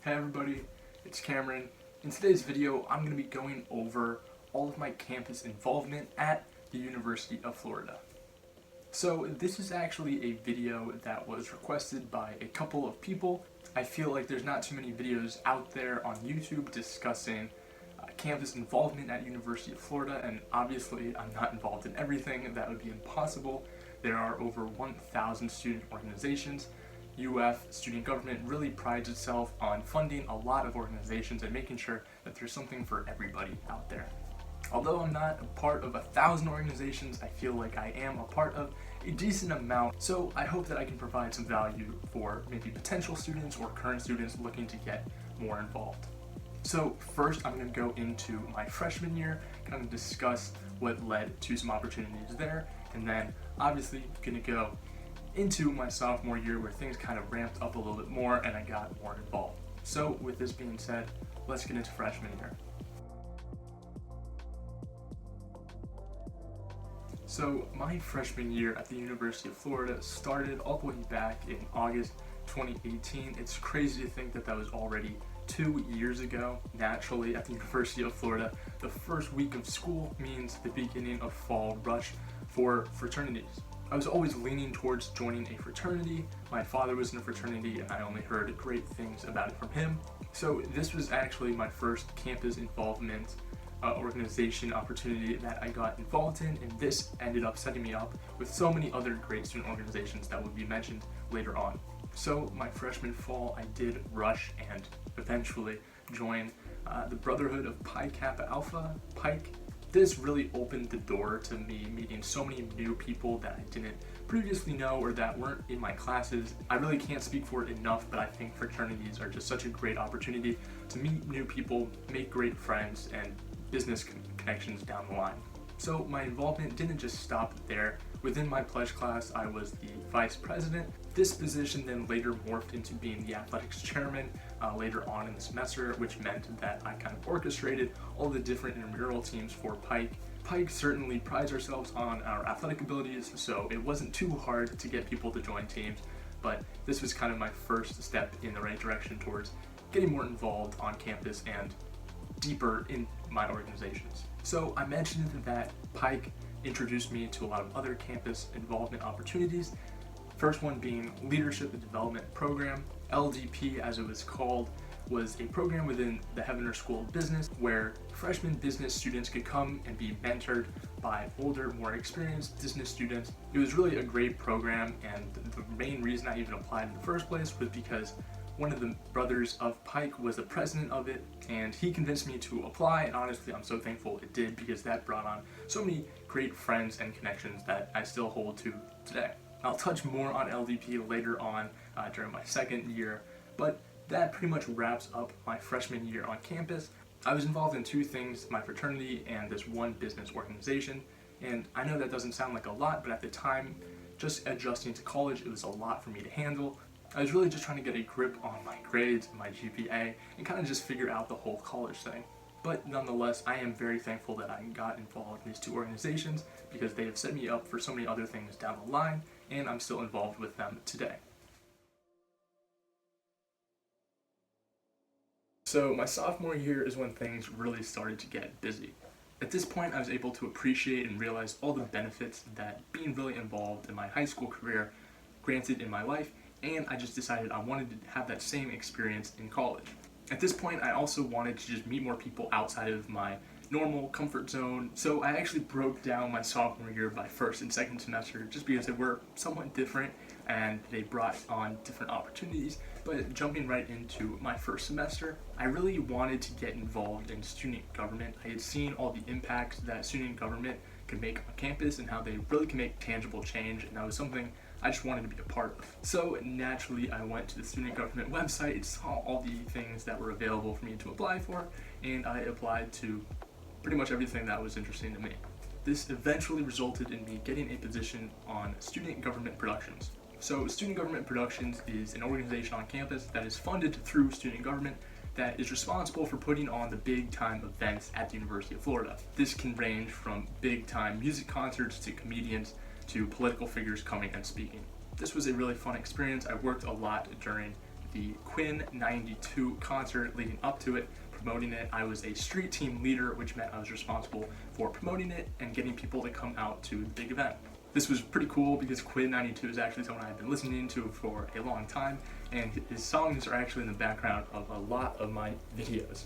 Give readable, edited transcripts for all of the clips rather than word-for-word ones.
Hey everybody, it's Cameron. In today's video, I'm going to be going over all of my campus involvement at the University of Florida. So this is actually a video that was requested by a couple of people. I feel like there's not too many videos out there on YouTube discussing campus involvement at University of Florida, and obviously I'm not involved in everything. That would be impossible. There are over 1,000 student organizations. UF student government really prides itself on funding a lot of organizations and making sure that there's something for everybody out there. Although I'm not a part of 1,000 organizations, I feel like I am a part of a decent amount, so I hope that I can provide some value for maybe potential students or current students looking to get more involved. So first I'm going to go into my freshman year, kind of discuss what led to some opportunities there, and then obviously going to go into my sophomore year where things kind of ramped up a little bit more and I got more involved. So with this being said, let's get into freshman year. So my freshman year at the University of Florida started all the way back in August 2018. It's crazy to think that that was already 2 years ago. Naturally, at the University of Florida, the first week of school means the beginning of fall rush for fraternities. I was always leaning towards joining a fraternity. My father was in a fraternity and I only heard great things about it from him. So this was actually my first campus involvement organization opportunity that I got involved in, and this ended up setting me up with so many other great student organizations that would be mentioned later on. So my freshman fall, I did rush and eventually join the Brotherhood of Pi Kappa Alpha, Pike. This really opened the door to me meeting so many new people that I didn't previously know or that weren't in my classes. I really can't speak for it enough, but I think fraternities are just such a great opportunity to meet new people, make great friends, and business connections down the line. So my involvement didn't just stop there. Within my pledge class, I was the vice president. This position then later morphed into being the athletics chairman later on in the semester, which meant that I kind of orchestrated all the different intramural teams for Pike. Pike certainly prides ourselves on our athletic abilities, so it wasn't too hard to get people to join teams, but this was kind of my first step in the right direction towards getting more involved on campus and deeper in my organizations. So I mentioned that Pike introduced me to a lot of other campus involvement opportunities. First one being Leadership and Development Program. LDP, as it was called, was a program within the Heavener School of Business where freshman business students could come and be mentored by older, more experienced business students. It was really a great program, and the main reason I even applied in the first place was because one of the brothers of Pike was the president of it, and he convinced me to apply, and honestly I'm so thankful it did, because that brought on so many great friends and connections that I still hold to today. I'll touch more on LDP later on during my second year, but that pretty much wraps up my freshman year on campus. I was involved in two things, my fraternity and this one business organization, and I know that doesn't sound like a lot, but at the time, just adjusting to college, it was a lot for me to handle. I was really just trying to get a grip on my grades, my GPA, and kind of just figure out the whole college thing. But nonetheless, I am very thankful that I got involved in these two organizations because they have set me up for so many other things down the line, and I'm still involved with them today. So my sophomore year is when things really started to get busy. At this point, I was able to appreciate and realize all the benefits that being really involved in my high school career granted in my life, and I just decided I wanted to have that same experience in college. At this point, I also wanted to just meet more people outside of my normal comfort zone, so I actually broke down my sophomore year by first and second semester just because they were somewhat different and they brought on different opportunities. But jumping right into my first semester, I really wanted to get involved in student government. I had seen all the impacts that student government could make on campus and how they really can make tangible change, and that was something I just wanted to be a part of. So naturally, I went to the student government website, saw all the things that were available for me to apply for, and I applied to pretty much everything that was interesting to me. This eventually resulted in me getting a position on Student Government Productions. So Student Government Productions is an organization on campus that is funded through student government that is responsible for putting on the big time events at the University of Florida. This can range from big time music concerts to comedians to political figures coming and speaking. This was a really fun experience. I worked a lot during the Quinn 92 concert leading up to it, promoting it. I was a street team leader, which meant I was responsible for promoting it and getting people to come out to the big event. This was pretty cool because Quinn 92 is actually someone I've been listening to for a long time, and his songs are actually in the background of a lot of my videos.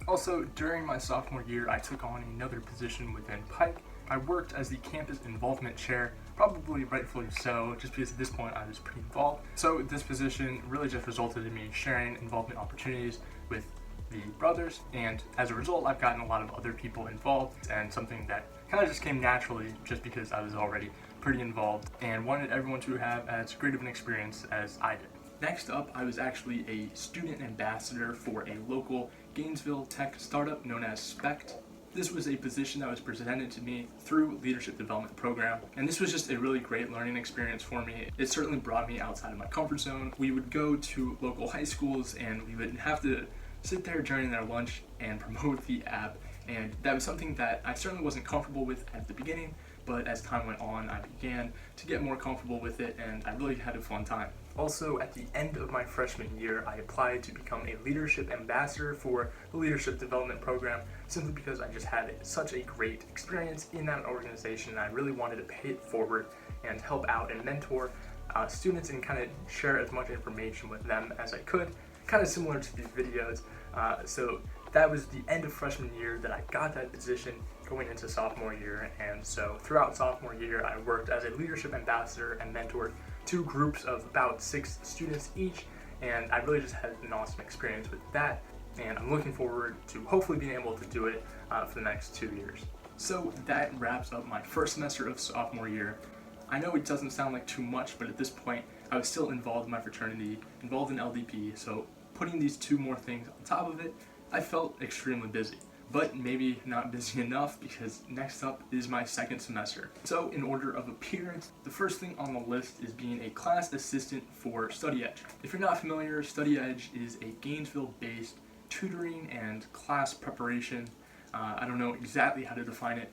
Also, during my sophomore year, I took on another position within Pike. I worked as the campus involvement chair, probably rightfully so, just because at this point I was pretty involved. So this position really just resulted in me sharing involvement opportunities with the brothers, and as a result I've gotten a lot of other people involved, and something that kind of just came naturally just because I was already pretty involved and wanted everyone to have as great of an experience as I did. Next up, I was actually a student ambassador for a local Gainesville tech startup known as Spect. This was a position that was presented to me through leadership development program, and this was just a really great learning experience for me. It certainly brought me outside of my comfort zone. We would go to local high schools and we would have to sit there during their lunch and promote the app, and that was something that I certainly wasn't comfortable with at the beginning, but as time went on I began to get more comfortable with it and I really had a fun time. Also, at the end of my freshman year, I applied to become a leadership ambassador for the leadership development program, simply because I just had such a great experience in that organization and I really wanted to pay it forward and help out and mentor students and kind of share as much information with them as I could, kind of similar to these videos. So that was the end of freshman year that I got that position going into sophomore year, and so throughout sophomore year I worked as a leadership ambassador and mentored two groups of about 6 students each, and I really just had an awesome experience with that, and I'm looking forward to hopefully being able to do it for the next 2 years. So that wraps up my first semester of sophomore year. I know it doesn't sound like too much, but at this point I was still involved in my fraternity, involved in LDP, so putting these 2 more things on top of it, I felt extremely busy. But maybe not busy enough, because next up is my second semester. So in order of appearance, the first thing on the list is being a class assistant for StudyEdge. If you're not familiar, StudyEdge is a Gainesville-based tutoring and class preparation, I don't know exactly how to define it,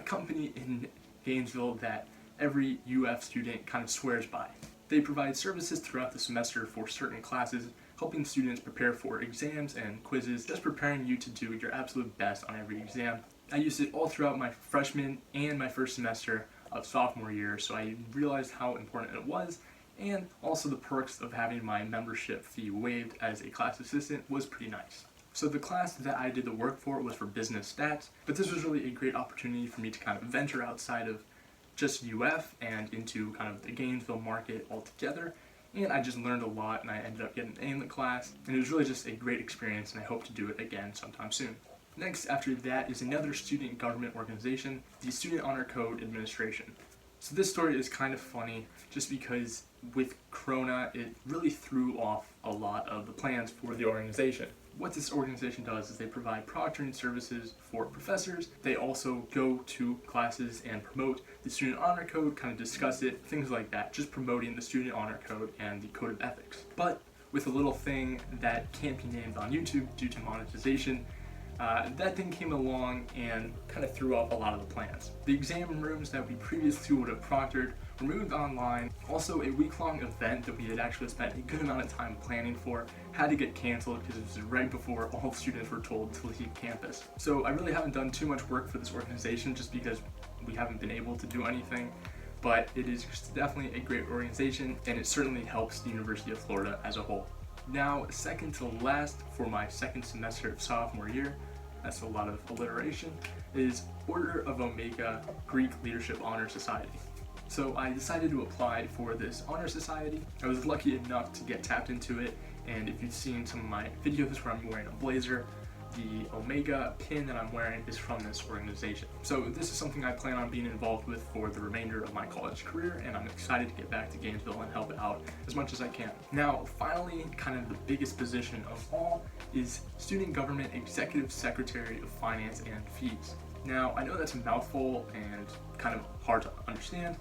company in Gainesville that every UF student kind of swears by. They provide services throughout the semester for certain classes, helping students prepare for exams and quizzes, just preparing you to do your absolute best on every exam. I used it all throughout my freshman and my first semester of sophomore year, so I realized how important it was, and also the perks of having my membership fee waived as a class assistant was pretty nice. So the class that I did the work for was for business stats, but this was really a great opportunity for me to kind of venture outside of just UF and into kind of the Gainesville market altogether. And I just learned a lot, and I ended up getting an A in the class, and it was really just a great experience, and I hope to do it again sometime soon. Next after that is another student government organization, the Student Honor Code Administration. So this story is kind of funny just because with Corona it really threw off a lot of the plans for the organization. What this organization does is they provide proctoring services for professors. They also go to classes and promote the Student Honor Code, kind of discuss it, things like that, just promoting the Student Honor Code and the Code of Ethics. But with a little thing that can't be named on YouTube due to monetization, that thing came along and kind of threw off a lot of the plans. The exam rooms that we previously would have proctored were moved online. Also, a week-long event that we had actually spent a good amount of time planning for had to get canceled because it was right before all students were told to leave campus. So I really haven't done too much work for this organization just because we haven't been able to do anything, but it is definitely a great organization and it certainly helps the University of Florida as a whole. Now, second to last for my second semester of sophomore year, that's a lot of alliteration, is Order of Omega Greek Leadership Honor Society. So I decided to apply for this honor society. I was lucky enough to get tapped into it, and if you've seen some of my videos where I'm wearing a blazer, the Omega pin that I'm wearing is from this organization. So this is something I plan on being involved with for the remainder of my college career, and I'm excited to get back to Gainesville and help out as much as I can. Now, finally, kind of the biggest position of all is Student Government Executive Secretary of Finance and Fees. Now, I know that's a mouthful and kind of hard to understand,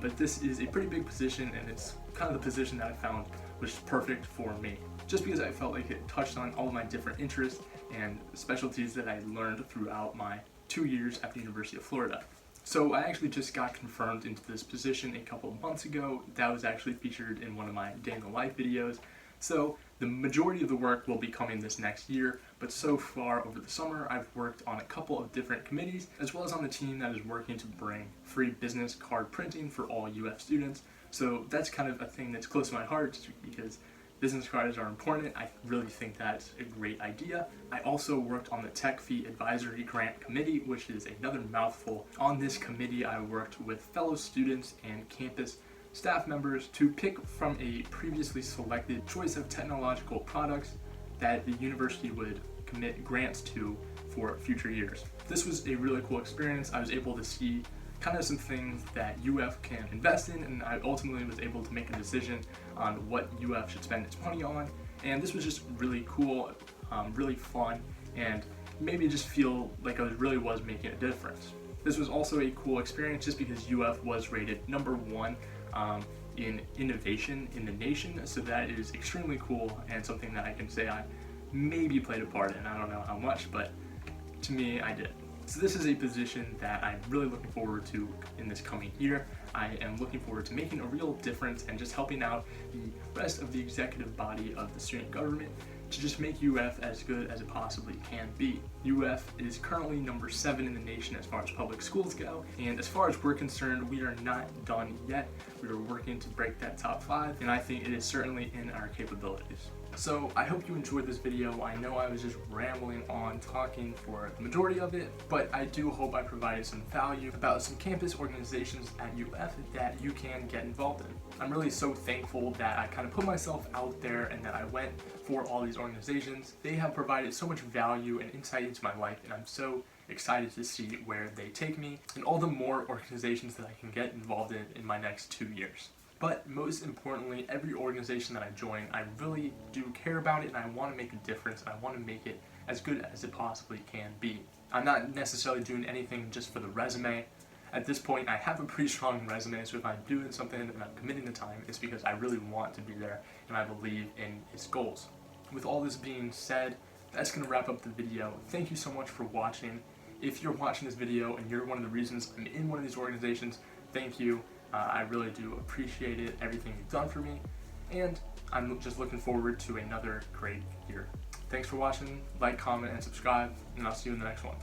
but this is a pretty big position, and it's kind of the position that I found was perfect for me, just because I felt like it touched on all of my different interests and specialties that I learned throughout my 2 years at the University of Florida. So I actually just got confirmed into this position a couple of months ago. That was actually featured in one of my day in the life videos. So the majority of the work will be coming this next year, but so far over the summer I've worked on a couple of different committees, as well as on the team that is working to bring free business card printing for all UF students. So that's kind of a thing that's close to my heart, just because business cards are important. I really think that's a great idea. I also worked on the Tech Fee Advisory Grant Committee, which is another mouthful. On this committee, I worked with fellow students and campus staff members to pick from a previously selected choice of technological products that the university would commit grants to for future years. This was a really cool experience. I was able to see kind of some things that UF can invest in, and I ultimately was able to make a decision on what UF should spend its money on. And this was just really cool, really fun, and made me just feel like I really was making a difference. This was also a cool experience just because UF was rated #1 in innovation in the nation, so that is extremely cool and something that I can say I maybe played a part in. I don't know how much, but to me, I did. So this is a position that I'm really looking forward to in this coming year. I am looking forward to making a real difference and just helping out the rest of the executive body of the student government to just make UF as good as it possibly can be. UF is currently #7 in the nation as far as public schools go, and as far as we're concerned, we are not done yet. We are working to break that top 5, and I think it is certainly in our capabilities. So I hope you enjoyed this video. I know I was just rambling on talking for the majority of it, but I do hope I provided some value about some campus organizations at UF that you can get involved in. I'm really so thankful that I kind of put myself out there and that I went for all these organizations. They have provided so much value and insight into my life, and I'm so excited to see where they take me and all the more organizations that I can get involved in my next 2 years. But most importantly, every organization that I join, I really do care about it, and I want to make a difference, and I want to make it as good as it possibly can be. I'm not necessarily doing anything just for the resume. At this point, I have a pretty strong resume, so if I'm doing something and I'm committing the time, it's because I really want to be there and I believe in its goals. With all this being said, that's going to wrap up the video. Thank you so much for watching. If you're watching this video and you're one of the reasons I'm in one of these organizations, thank you. I really do appreciate it, everything you've done for me, and I'm just looking forward to another great year. Thanks for watching, like, comment, and subscribe, and I'll see you in the next one.